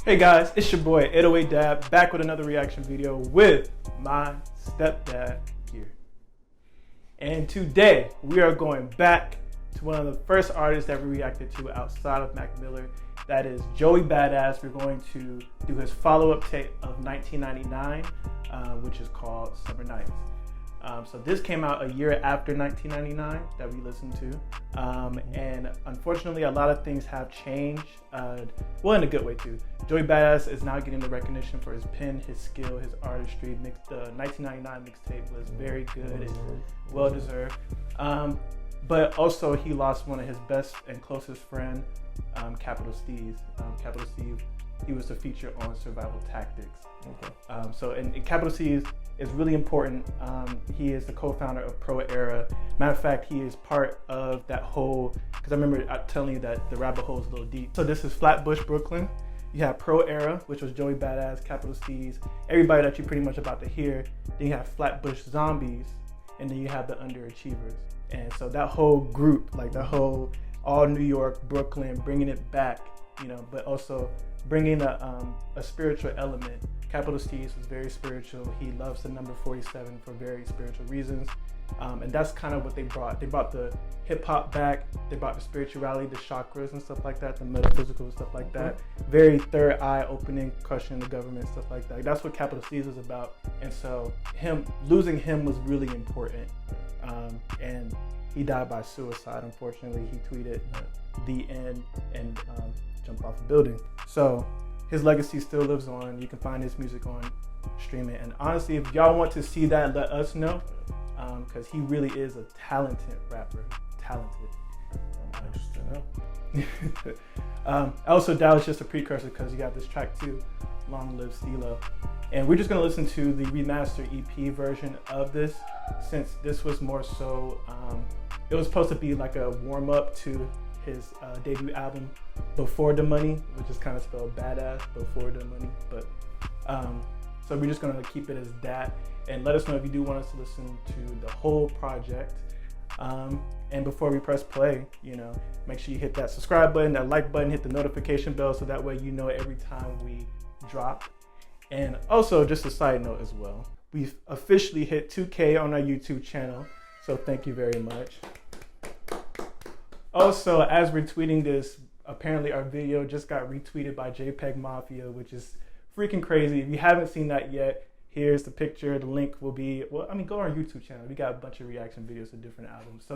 Hey guys, it's your boy 808dad back with another reaction video with my stepdad here. And today we are going back to one of the first artists that we reacted to outside of Mac Miller. That is Joey Badass. We're going to do his follow-up tape of 1999, which is called Summer Nights. So this came out a year after 1999 that we listened to. And unfortunately, a lot of things have changed. Well, in a good way too. Joey Badass is now getting the recognition for his pen, his skill, his artistry. The 1999 mixtape was very good and well-deserved. But also he lost one of his best and closest friend, Capital Steve. Capital Steve, he was the feature on Survival Tactics. Okay. So Capital Steve is really important. He is the co-founder of Pro Era. Matter of fact, he is part of that whole, because I remember telling you that the rabbit hole is a little deep. So this is Flatbush, Brooklyn. You have Pro Era, which was Joey Badass, Capital Steez, everybody that you're pretty much about to hear. Then you have Flatbush Zombies, and then you have the Underachievers. And so that whole group, like that whole all New York, Brooklyn, bringing it back, you know, but also bringing a spiritual element. Capital Steez was very spiritual. He loves the number 47 for very spiritual reasons. And that's kind of what they brought. They brought the hip hop back. They brought the spirituality, the chakras and stuff like that, the metaphysical and stuff like that. Very third eye opening, questioning the government, stuff like that. That's what Capital Steez is about. And so losing him was really important. And he died by suicide, unfortunately. He tweeted the end and jumped off a building. So his legacy still lives on. You can find his music on streaming. And honestly, if y'all want to see that, let us know. Because he really is a talented rapper. Talented. Also, that was just a precursor because you got this track too, Longlivesteelo. And we're just going to listen to the remastered EP version of this, since this was more so, it was supposed to be like a warm-up to his debut album, Before the Money, which is kind of spelled badass, Before the Money. But so we're just going to keep it as that. And let us know if you do want us to listen to the whole project. And before we press play, you know, make sure you hit that subscribe button, that like button, hit the notification bell, so that way you know every time we drop. And also, just a side note as well, we've officially hit 2K on our YouTube channel, so thank you very much. Also, as we're tweeting this, apparently our video just got retweeted by JPEG Mafia, which is freaking crazy. If you haven't seen that yet, here's the picture. The link will be, well, I mean, go on our YouTube channel. We got a bunch of reaction videos of different albums. So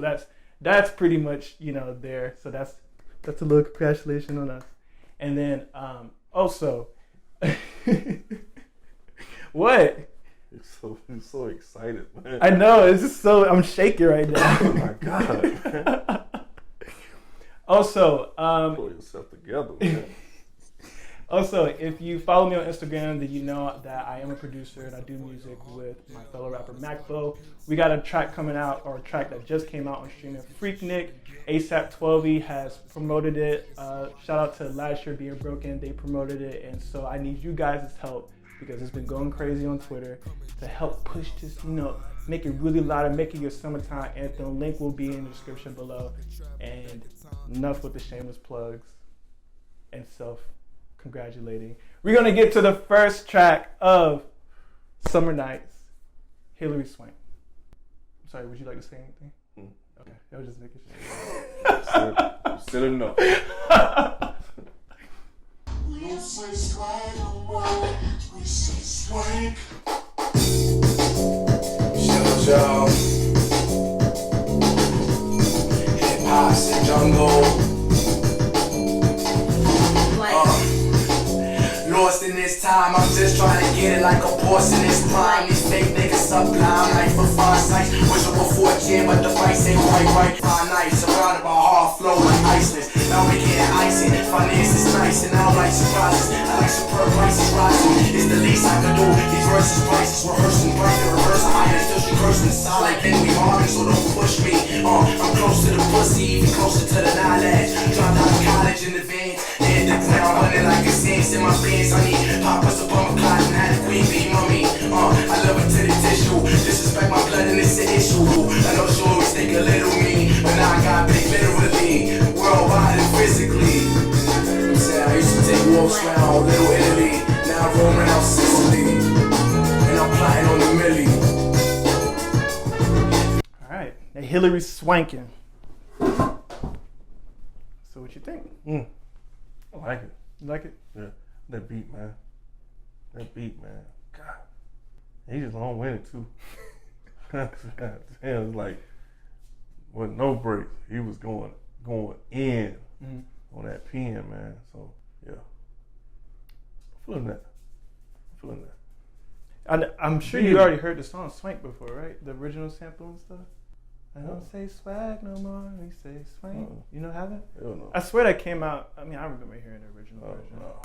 that's pretty much, you know, there. So that's a little congratulations on us. And then also, what? You're so excited, man. I know, it's just so, I'm shaking right now. Oh my God. Also, pull yourself together, man. Also, if you follow me on Instagram, then you know that I am a producer and I do music with my fellow rapper Macbo. We got a track coming out, or a track that just came out on streaming. Freaknik, ASAP 12 has promoted it. Shout out to Last Year Being Broken, they promoted it. And so I need you guys' help, because it's been going crazy on Twitter, to help push this, you know, make it really loud and make it your summertime anthem. Link will be in the description below. And enough with the shameless plugs and self-congratulating. We're gonna get to the first track of Summer Nights, Hilary Swank. I'm sorry, would you like to say anything? Okay, I was just making sure. You said enough. We say slide, we say swank. Shout out, hip hop's the jungle. Lost in this time, I'm just trying to get it like a boss in this prime. These fake niggas sublime, like for fine sights. Wish it before 10, but the price ain't quite right. 5 nights, surrounded by hard flow like Iceland. Now we getting icy, finance is nice, and I don't like surprises. I like superb prices rising. It's the least I can do. These verses prices rehearsing, break the reverse higher. Still she cursing solid, then we arguing, so don't push me. I'm close to the pussy, even closer to the knowledge. Dropped out of college in the van, hit the ground, running like a sense in my pants. I need poppers up on my closet and had a queen bee mummy. I love it to the tissue. Disrespect my blood and it's an issue. I know she always think a little me, but now I got big literally, worldwide and physically. I used to take walks around little Hilary Swanking. So what you think? I like it. You like it? Yeah. That beat, man. God. He just long winded too. It's like with no breaks. He was going in on that pen, man. So yeah. I'm feeling that. I'm sure you already heard the song Swank before, right? The original sample and stuff. I don't say swag no more, we say swank. You know, haven't? Hell no. I swear that came out. I mean, I remember hearing the original version. No.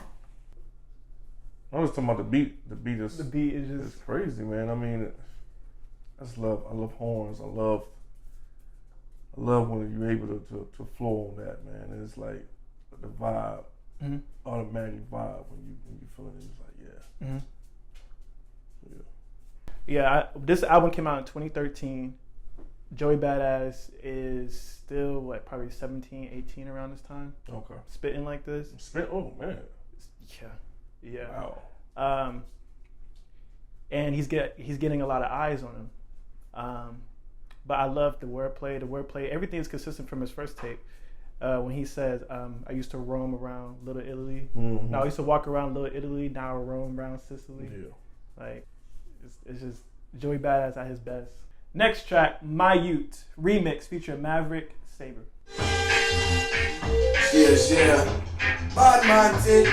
I was talking about the beat. The beat is just crazy, man. I mean, I love horns. I love when you're able to flow on that, man. And it's like the vibe, automatic vibe when you feel it. It's like yeah. This album came out in 2013. Joey Badass is still probably 17, 18 around this time. Okay. Spitting like this. Oh man. Yeah. Wow. And he's getting a lot of eyes on him. But I love the wordplay. Everything is consistent from his first tape. When he says, I used to roam around Little Italy. Now I used to walk around Little Italy. Now I roam around Sicily. Yeah. Like, it's just Joey Badass at his best. Next track, My Yout remix featuring Maverick, Sabre. Yeah. Bad man thing.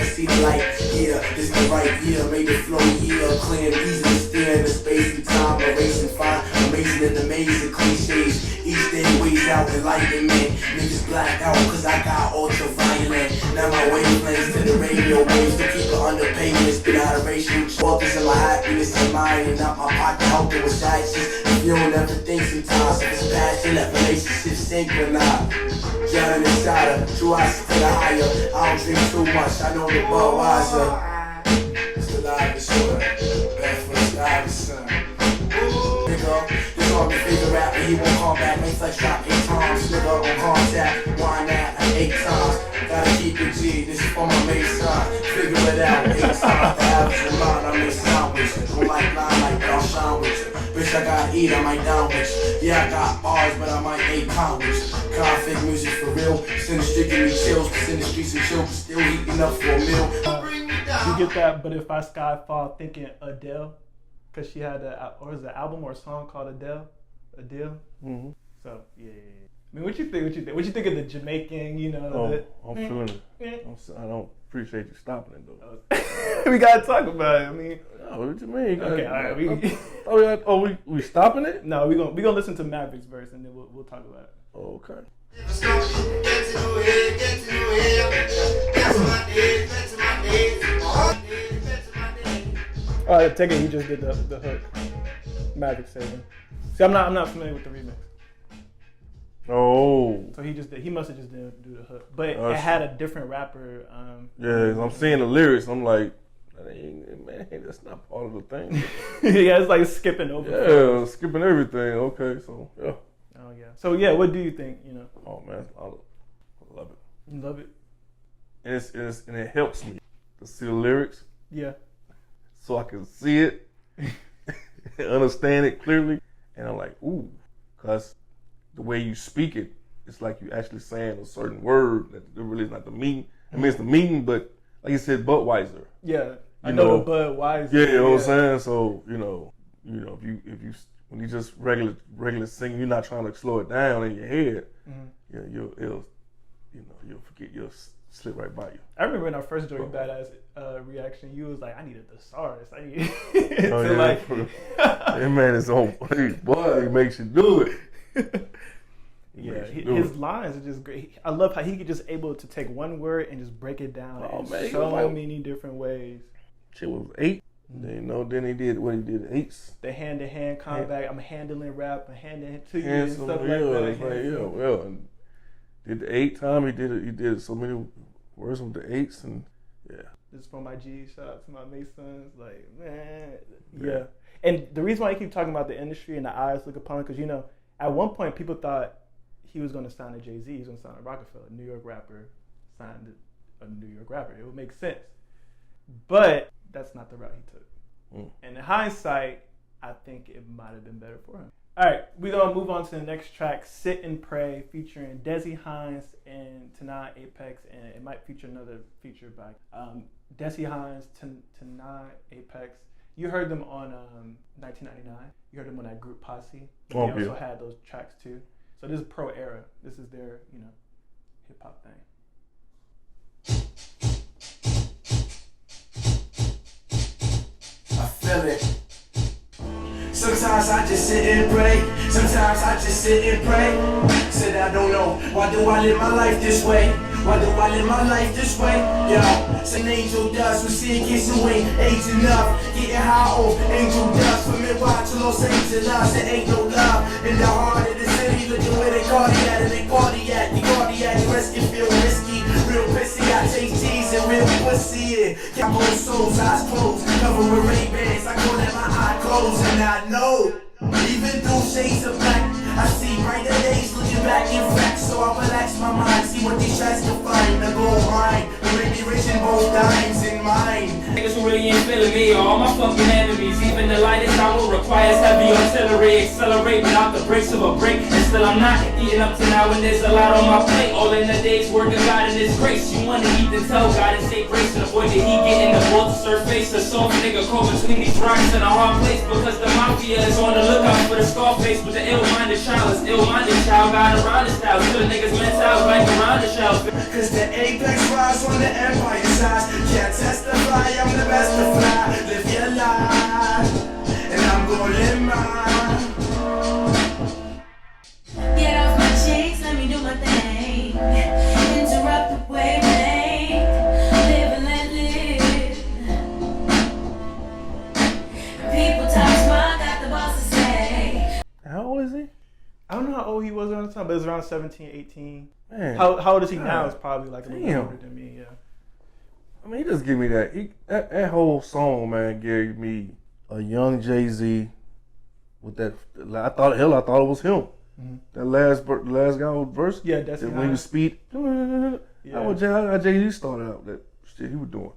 See the light, this the right year, made the flow clear, easy to steer in the space and time, erasing fine, amazing and amazing cliches, each day weighs out enlightenment, niggas black out cause I got ultraviolet, now my wavelengths to the radio waves to keep it under payment, spit out of racial focus in my happiness and mine, and not my pocket helping with sizes, you don't ever think sometimes, if it's passion, that relationship synchronized. Young insider, true eyes to the higher. I don't drink too much, I know the Budweiser. It's the livest one, bad for the livest son. Nigga, this all be figure rapper, he won't call back. Make flex drop 8 times, nigga on contact. Wine that 8 times, gotta keep it G. This is for my main son. Figure it out 8 times. The average line, I make sound with you. Don't like line like that, I'll shine with you. Bitch, I gotta eat, I might down with you. Yeah, I got bars, but I might 8 pound with you. Conflict music for real. Send the street, give me chills. Send the streets and chill, but still eating up for a meal. You get that? But if I skyfall, thinking Adele, because she had an album or a song called Adele. So yeah. I mean, what you think? What you think of the Jamaican? You know. I'm feeling it. I don't appreciate you stopping it though. We gotta talk about it. I mean, what you mean? Okay, all right. We stopping it? No, we gonna listen to Maverick's verse and then we'll talk about it. Okay. All right, take it. He just did the hook. Maverick Sabre. See, I'm not familiar with the remix. Oh. So he must have just didn't do the hook, but it had a different rapper. Yeah, I'm seeing the lyrics. I'm like, man, that's not part of the thing. Yeah, it's like skipping over. Yeah, skipping everything. Okay, so yeah. Oh yeah. So yeah, what do you think? You know. Oh man, I love it. You love it. And it helps me to see the lyrics. Yeah. So I can see it, understand it clearly, and I'm like, ooh, cause the way you speak it, it's like you actually saying a certain word that really is not the meaning. I mean, it's the meaning, but like you said, Budweiser. Yeah, I know the Budweiser. Yeah, you know what I'm saying. So you know, if you when you just regular singing, you're not trying to slow it down in your head. Yeah, you'll forget, you'll slip right by you. I remember in our first Joey Badass reaction, you was like, I need a thesaurus. I need that man is on. Boy, he makes you do it. Yeah, his lines are just great. I love how he could just able to take one word and just break it down in so many different ways. Shit was 8. Then he did what he did 8s. The hand-to-hand combat. I'm handling rap. I'm handing it to you and stuff like that. And did the 8 time. He did so many words with the 8s and yeah. This is for my G. Shout out to my Masons. Like, man, yeah. And the reason why I keep talking about the industry and the eyes look upon it, because at one point people thought he was going to sign to Jay-Z, he was going to sign to Rockefeller. New York rapper signed to a New York rapper. It would make sense. But that's not the route he took. And in hindsight, I think it might have been better for him. All right, we're going to move on to the next track, Sit and Pray, featuring Dessy, Hinds, and Tanai Apex, and it might feature another feature by Dessy, Hinds, Tanai Apex. You heard them on 1999. You heard them on that group Posse. They also had those tracks too. So this is Pro Era. This is their, hip hop thing. I feel it. Sometimes I just sit and pray. Sometimes I just sit and pray. Said I don't know. Why do I live my life this way? Why do I live my life this way? Yo, an angel dust. We see it kiss who ain't age enough. Getting high off angel dust. From Midway to Los Angeles, there ain't no love. In the heart of the city, looking where they cardiac and they cardiac. The cardiac risk can feel risky. Real pissy, I taste cheese and real pussy. Yeah, both souls, eyes closed. Covered with Ray-Bans, I call that my eye closed. And I know, even through shades of black, I see brighter days looking back in fact. So I relax my mind, see what these tracks can find. The gold mine, we may be rich in both dimes in mine. Niggas who really ain't feeling me, all my fucking enemies. Even the lightest hour requires heavy artillery. Accelerate without the brakes of a brake. And still I'm not eating up to now, and there's a lot on my plate. All in the day's work of God and His grace. You wanna eat, then tell God and say grace. And avoid the heat getting the bolt to surface. A soft nigga caught between these rocks in a hard place. Because the mafia is on the lookout for the Scarface. With the ill-minded child is ill-minded child. Got around the style. Still niggas mental like around the shelf. Cause the apex rise on the empire size. Can't testify, I'm the best to fly. Live your life, and I'm gonna live mine. Get off my cheeks, let me do my thing. Interrupt the wavelength. Live and let live. People talk smart, got the boss to say. How old is he? I don't know how old he was around the time, but it was around 17, 18. Man, How old is he now? Is probably like a little bit older than me, yeah. I mean, he just give me that. That whole song, man, gave me a young Jay-Z with that. I thought it was him. Mm-hmm. That last guy verse. Yeah, that's when he speed. Yeah. That was how Jay-Z started out. That shit he was doing.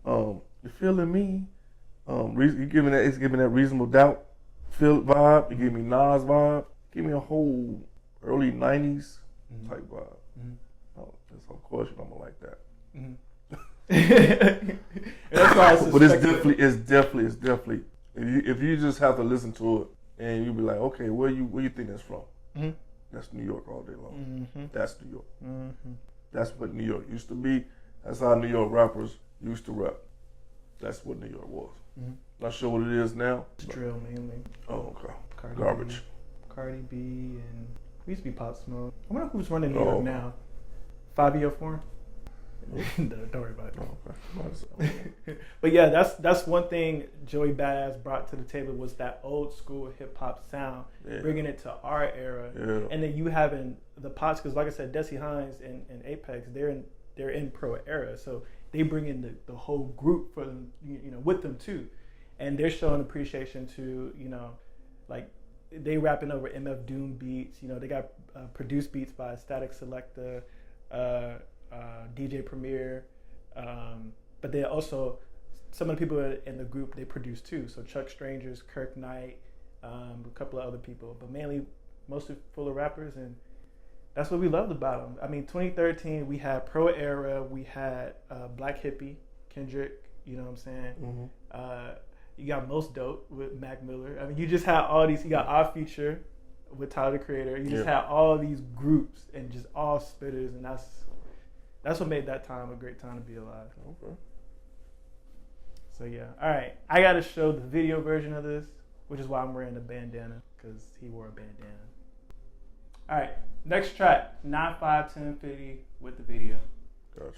You feeling me? He giving that. It's giving that Reasonable Doubt feel vibe. It gave me Nas vibe. Give me a whole early '90s type vibe. Oh, that's of course I'm gonna like that. That's why but it's definitely. If you just have to listen to it and you be like, okay, where you think that's from? Mm-hmm. That's New York all day long. Mm-hmm. That's New York. Mm-hmm. That's what New York used to be. That's how New York rappers used to rap. That's what New York was. Mm-hmm. Not sure what it is now. It's drill mainly. Oh, okay. Garbage. Cardi B and we used to be Pop Smoke. I wonder who's running New York now. Fabio Foreign? Don't worry about it. Okay. But yeah, that's one thing Joey Badass brought to the table was that old school hip hop sound, bringing it to our era, and then you having the Pops, because like I said, Dessy, Hinds and Apex, they're in Pro Era, so they bring in the whole group for them, with them too, and they're showing appreciation to like they rapping over MF Doom beats, they got produced beats by Static Selecta. DJ Premier, but they also some of the people in the group they produce too. So Chuck Strangers, Kirk Knight, a couple of other people, but mainly mostly full of rappers, and that's what we loved about them. I mean, 2013 we had Pro Era, we had Black Hippie, Kendrick. You know what I'm saying? Mm-hmm. You got Most Dope with Mac Miller. I mean, you just had all these. You got Our Future with Tyler the Creator. You just had all these groups and just all spitters, and that's what made that time a great time to be alive. Okay. So yeah, all right. I gotta show the video version of this, which is why I'm wearing the bandana, because he wore a bandana. All right, next track, 9-5 Til Infinity with the video. Gotcha.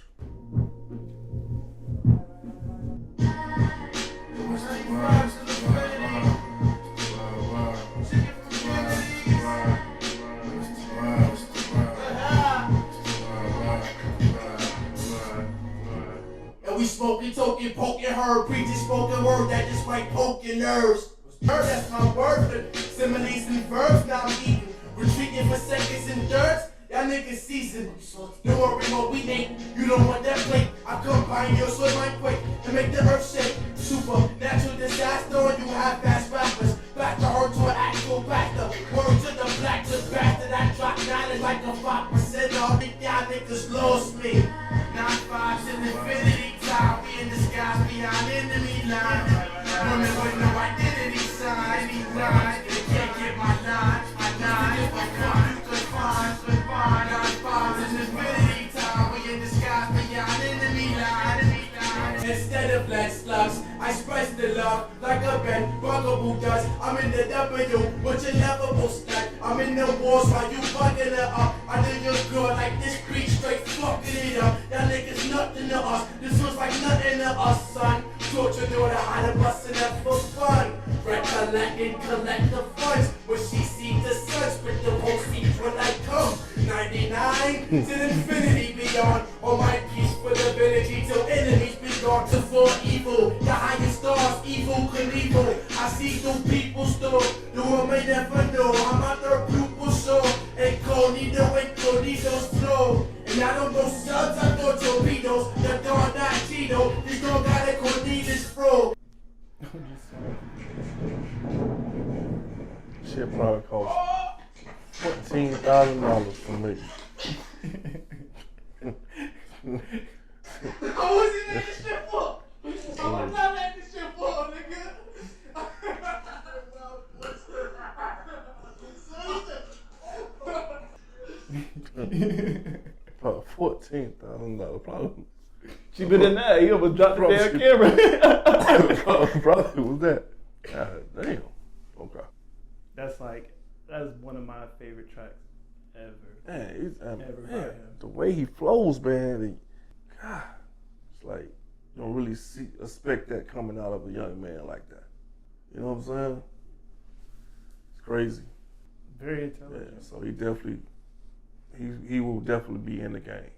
We smoking, toking, poking her, preaching spoken word that just might poke your nerves. That's my word for similes and verbs. Now I'm eating kicking for seconds in dirt. Y'all niggas seasoned. Don't worry, more we ain't. You don't want that plate. I combine your soul, my quake, and make the earth shake. Supernatural disaster on you half-ass rappers. Back to her to an actual factor. Word to the black to bastard. I drop knowledge like a 5%. All think y'all niggas lost me. 9-5 till infinity time. We in disguise behind enemy line. Women with no identity sign. Any rhyme, they can't get my line. My line, my line. You could find 9-5 till infinity time. We in disguise behind enemy line. Instead of flat slugs, I express the love like a bed bugaboo does. I'm in the W, but you never will stud. I'm in the wars while you bugging it up. I do your good like this beat straight fucking it up. Y'all niggas nothing to us. This was like nothing to us, son. Torture daughter, how to bust it up for fun. Recollect and collect the funds. When she sees the sun, split the whole seat when I come. 99 till infinity beyond. On my peaceful ability till enemies be gone. To full evil, the highest stars, evil Knievel. I see through people's door. The one may never know. I'm out there pupil show. Incognito slow. And I don't know subs, I know torpedoes. The dog not Cheeto. This girl got a Cornelius fro. Shit probably cost $14,000 for me. What was he making this shit for? I'm not making this shit for, nigga. Probably $14,000 probably. Cheaper than that. He almost dropped the damn camera. Probably was that. God damn. Okay. That's one of my favorite tracks ever. Man, Ever by him. the way he flows, man. God, it's like you don't really expect that coming out of a young man like that. You know what I'm saying? It's crazy. Very intelligent. Yeah, so he will definitely be in the game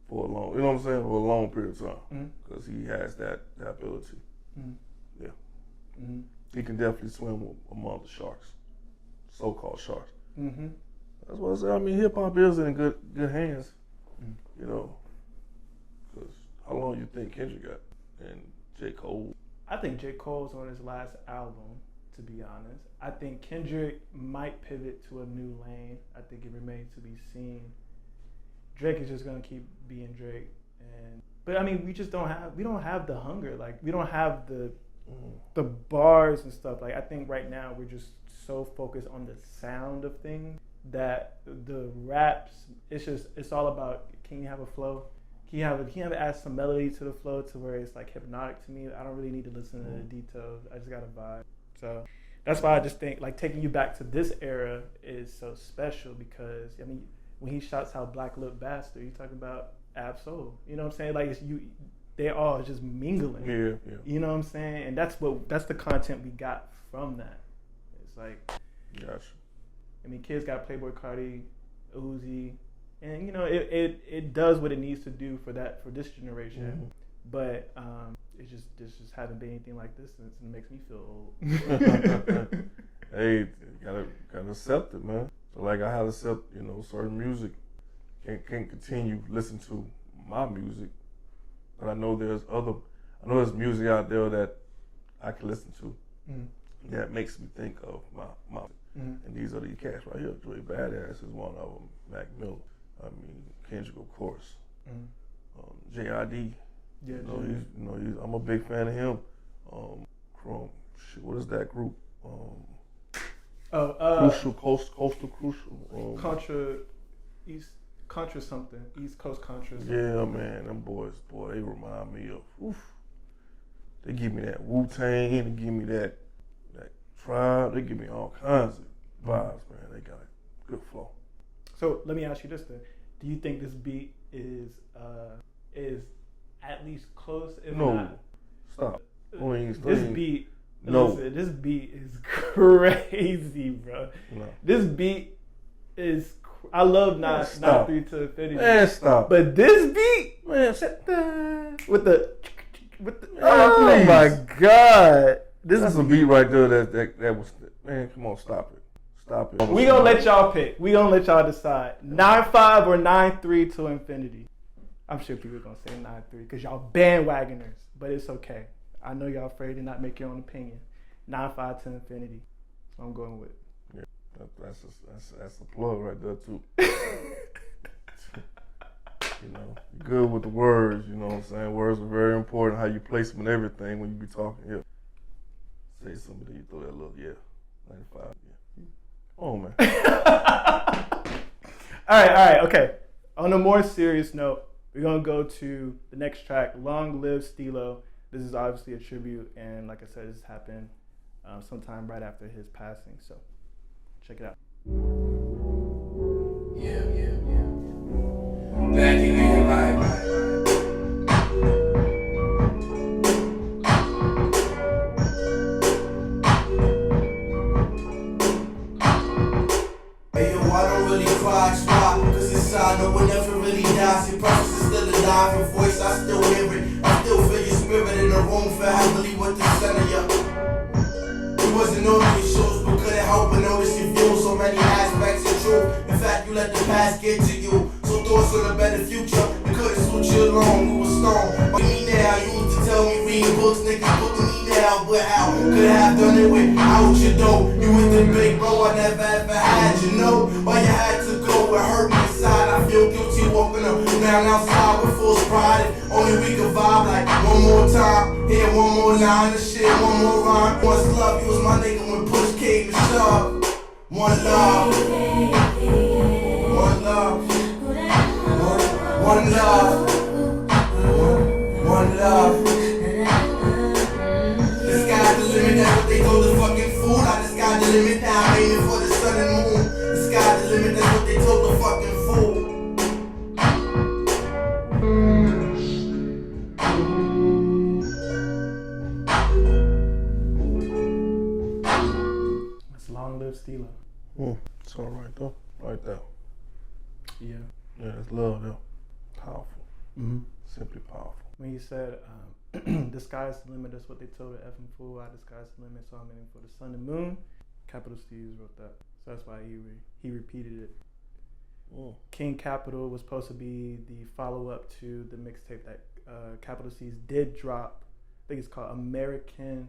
for a long, you know what I'm saying, for a long period of time because he has that ability. Mm-hmm. Yeah, Mm-hmm. he can definitely swim among the sharks, so-called sharks. Mm-hmm. That's what I say. I mean, hip hop is in good hands, you know. Because how long you think Kendrick got and J. Cole? I think J. Cole's on his last album, to be honest. I think Kendrick might pivot to a new lane. I think it remains to be seen. Drake is just gonna keep being Drake, but I mean, we don't have the hunger. Like, we don't have the bars and stuff. Like, I think right now we're just so focused on the sound of things that the raps, it's all about, can you have a flow? Can you add some melody to the flow to where it's like hypnotic to me? I don't really need to listen to the details. I just got a vibe. So that's why I just think like taking you back to this era is so special, because I mean, when he shouts out Black Lip Bastard, he's talking about Ab-Soul. You know what I'm saying? Like, they all just mingling. Yeah. You know what I'm saying? And that's the content we got from that. It's like, Gotcha. I mean, kids got Playboy Cardi, Uzi, and you know, it does what it needs to do for this generation. But it just haven't been anything like this since, and it makes me feel old. Hey, gotta accept it, man. So like, I have to accept, you know, certain music. Can't continue listen to my music, but I know there's music out there that I can listen to that makes me think of my. And these are the cats right here. Joey Badass is one of them. Mac Miller. I mean, Kendrick, of course. J.I.D. Yeah, I'm a big fan of him. What is that group? Crucial, Coastal Crucial. Contra something. East Coast Contra. Yeah, man, them boys, they remind me of. They give me that Wu-Tang. They give me that Tribe. They give me all kinds of vibes, man. They got a good flow. So let me ask you this then: do you think this beat is at least close? If not, stop. This beat. No. Listen, this beat is crazy, bro. No. This beat is. I love not 3 to Infinity. Man, stop. But this beat, Man, with the oh my god, that's a beat right there that was, man, come on, stop it. Stop it. We gonna let y'all pick. We gonna let y'all decide. 9-5 or 9-3 Til Infinity. I'm sure people are gonna say 9-3 because y'all bandwagoners, but it's okay. I know y'all afraid to not make your own opinion. 9-5 Til Infinity. That's what I'm going with. Yeah, that's a plug right there too. You know, you're good with the words. You know what I'm saying? Words are very important. How you place them and everything when you be talking. Yeah. Say something that you throw that little 95. Yeah. Oh man. All right, okay. On a more serious note, we're gonna go to the next track, "Long Live Steelo." This is obviously a tribute, and like I said, this happened sometime right after his passing. So check it out. Yeah. Back in your life. Hey yo, I don't really cry, cause inside no one ever really dies. Your presence is still alive, your voice I still hear it. I still feel your spirit in the room, feel heavily with the center, yeah. You wasn't on your shows, but couldn't help but notice you feel so many aspects of truth. In fact, you let the past get to you. So thoughts on a better future, you couldn't suit you alone, you was strong. But me now, you used to tell me read books, niggas booking me now, but how could I have done it without you though? You was the big bro I never ever had, you know. Why you had to go, it hurt me inside. I feel guilty walking up down outside with full pride. Only we could vibe like one more time, hear one more line of shit, one more rhyme. Once love, you was my nigga when push came to shove. One love, one love, one love, one love. The sky's the limit, that's what they told the fucking fool. Now the sky's the limit, now I'm aiming for the sun and moon. The sky's the limit, that's what they told the fucking fool. That's "Long Live Steelo." It's all right though. Right there. Yeah. Yeah, it's love though. Powerful. Mm-hmm. Simply powerful. When you said the sky's the limit, that's what they told the effing fool. The sky's the limit, so I'm aiming for the sun and moon. Capital Steez wrote that, so that's why he repeated it. King Capital was supposed to be the follow-up to the mixtape that Capital Steez did drop. I think it's called American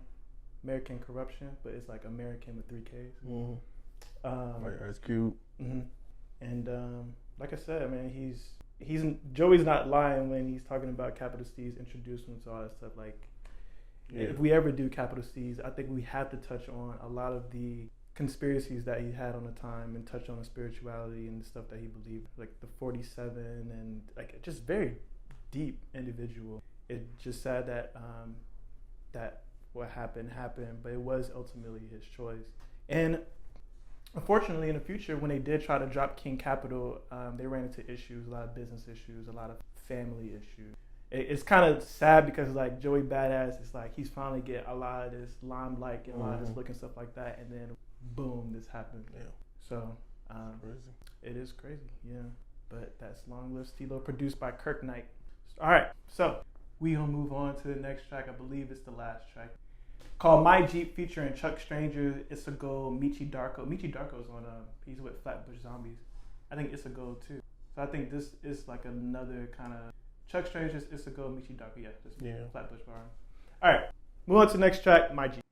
Corruption, but it's like American with 3 Ks. Like Ice Cube. Mm-hmm. And like I said, man, Joey's not lying when he's talking about Capital Steez introducing to all that stuff. Like, if we ever do Capital Steez, I think we have to touch on a lot of the conspiracies that he had on the time and touch on the spirituality and the stuff that he believed, like the 47 and like just very deep individual. It's just sad that that what happened, but it was ultimately his choice. And unfortunately, in the future, when they did try to drop King Capital, they ran into issues, a lot of business issues, a lot of family issues. It's kind of sad because like Joey Badass, it's like he's finally getting a lot of this limelight and a lot of this look and stuff like that, and then boom, this happened. Yeah. So Crazy. It is crazy, yeah. But that's "Long Live Steelo," produced by Kirk Knight. All right, so we gonna move on to the next track. I believe it's the last track, called "My Jeep" featuring Chuck Stranger, It's a Go, Michi Darko. Michi Darko's on he's with Flatbush Zombies. I think It's a Go too. So I think this is like another kind of Chuck Stranger's It's a Go, Michi Darko. Yeah, this is Flatbush bar. All right, move on to the next track, "My Jeep."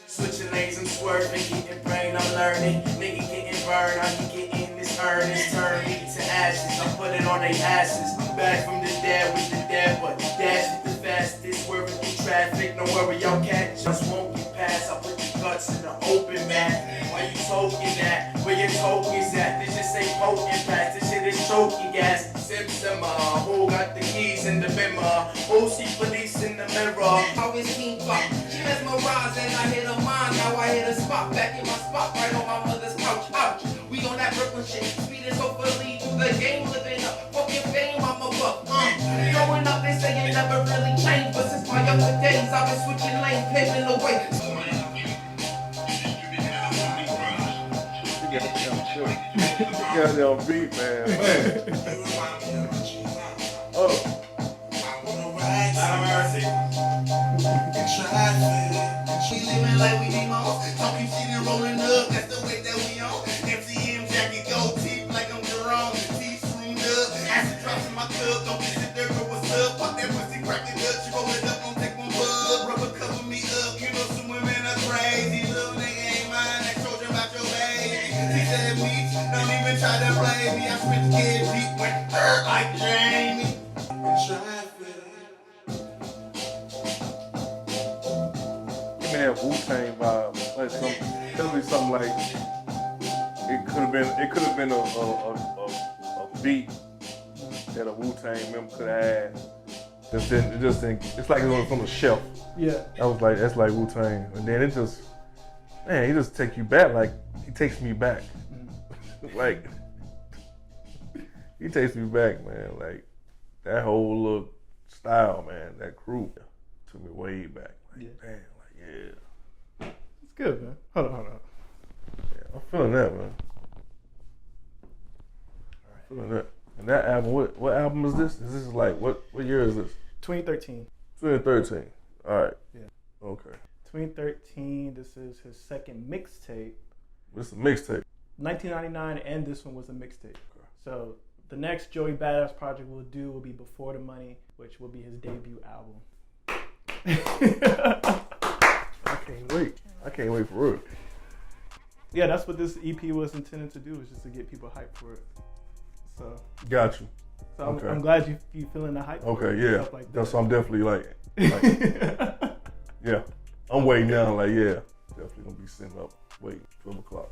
Switching lanes and swerving, getting brain, I'm learning. Nigga getting burned, how you getting this earnest? Turn me to ashes, I put it on they asses. Back from the dead with the dead, but dash is the fastest. Swerving through traffic, don't worry, y'all catch us. Won't get past, I put the guts in the open, man. Why you token that? Where your tokens at? This just ain't poking past, this shit is choking gas. Sim, who got the keys in the bimmer? Who see police in the mirror? How is King Pop? She mesmerized and I hit her mind. Now I hit a spot, back in my spot, right on my mother's couch. Ouch, we on that Brooklyn shit. Speeding so fully through the game, living up. Fucking younger days, I've been switching lanes, paving the way. Goddamn beat, man. Oh. She living like we need more. Talking shit and rolling up, that's the way that we on. MCM jacket, gold teeth like I'm Jerome. Teeth shroomed up, acid drops in my cup. Don't get it there, girl, what's up? Pop that pussy, crack it up. She roll it up, don't take one bug. Rubber cover me up. You know some women are crazy. Little nigga ain't mine. That told you about your baby. He said me, don't even try to play me. I spit the kid deep, went like Jamie. Give me that Wu-Tang vibe, like definitely something like it could have been a beat that a Wu-Tang member could have had. It just didn't. It's like it was from a shelf. Yeah. That's like Wu-Tang, and then it just, man, he just take you back. Like he takes me back, like he takes me back, man. Like that whole little style, man. That crew took me way back. Like, yeah. Damn. Yeah. It's good, man. Hold on. Yeah, I'm feeling that, man. Feeling that. And that album, what album is this? Is this like, what year is this? 2013. 2013. All right. Yeah. Okay. 2013, this is his second mixtape. This is a mixtape. 1999, and this one was a mixtape. Okay. So the next Joey Badass project we'll do will be Before the Money, which will be his debut album. I can't wait for real. Yeah, that's what this EP was intended to do, was just to get people hyped for it. So Got you. So Okay. I'm glad you feeling the hype. Okay, for it, yeah. stuff like that. That's what I'm definitely like yeah. I'm waiting now, like, yeah. Definitely gonna be sitting up waiting 12 o'clock.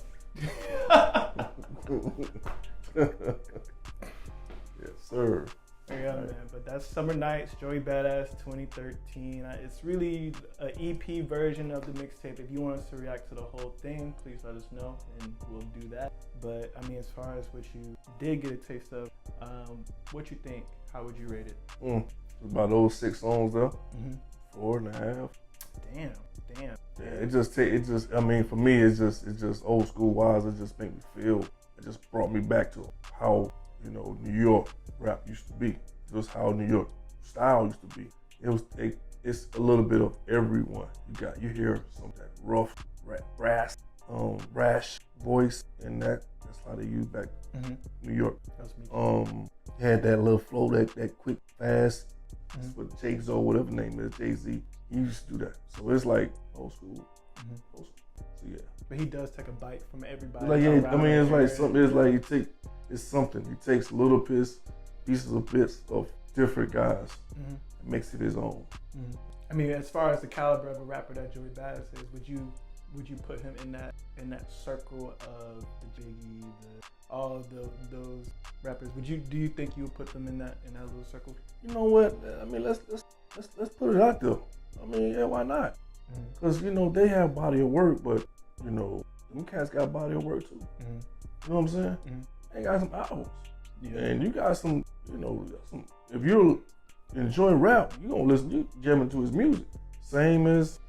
Yes, sir. Yeah, man. But that's Summer Nights, Joey Badass 2013. It's really an EP version of the mixtape. If you want us to react to the whole thing, please let us know and we'll do that. But I mean, as far as what you did get a taste of, what you think? How would you rate it? About those 6 songs though. 4.5. Damn. Yeah, I mean, for me, it's just old school wise. It just made me feel. It just brought me back to how, New York rap used to be. Just how New York style used to be. It's a little bit of everyone. You hear some of that rough, brass, brash voice, and that's how they use back New York. That's me. Had that little flow, that quick, fast. With Jay-Z, whatever the name is, Jay-Z, he used to do that. So it's like old school. Old school. So yeah. But he does take a bite from everybody. Like, yeah, I mean, it's like something. It's like it's something. He takes little pieces of bits of different guys, and makes it his own. I mean, as far as the caliber of a rapper that Joey Badass is, would you put him in that circle of the Biggie, all of those rappers? Do you think you would put them in that little circle? You know what? I mean, let's put it out there. I mean, yeah, why not? Because they have body of work, but them cats got body of work too. You know what I'm saying? They got some albums, and you got some. If you're enjoying rap, you gonna listen. You jamming to his music. Same as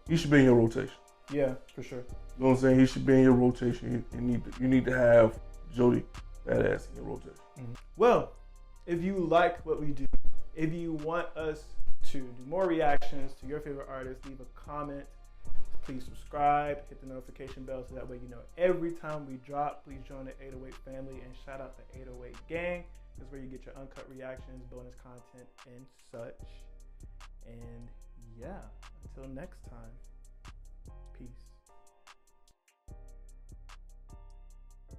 he should be in your rotation. Yeah, for sure. You know what I'm saying? He should be in your rotation. You need to have Joey Badass in your rotation. Well, if you like what we do, if you want us to do more reactions to your favorite artists, leave a comment. Please subscribe, hit the notification bell so that way you know every time we drop. Please join the 808 family and shout out the 808 gang. That's where you get your uncut reactions, bonus content, and such. And yeah, until next time, peace.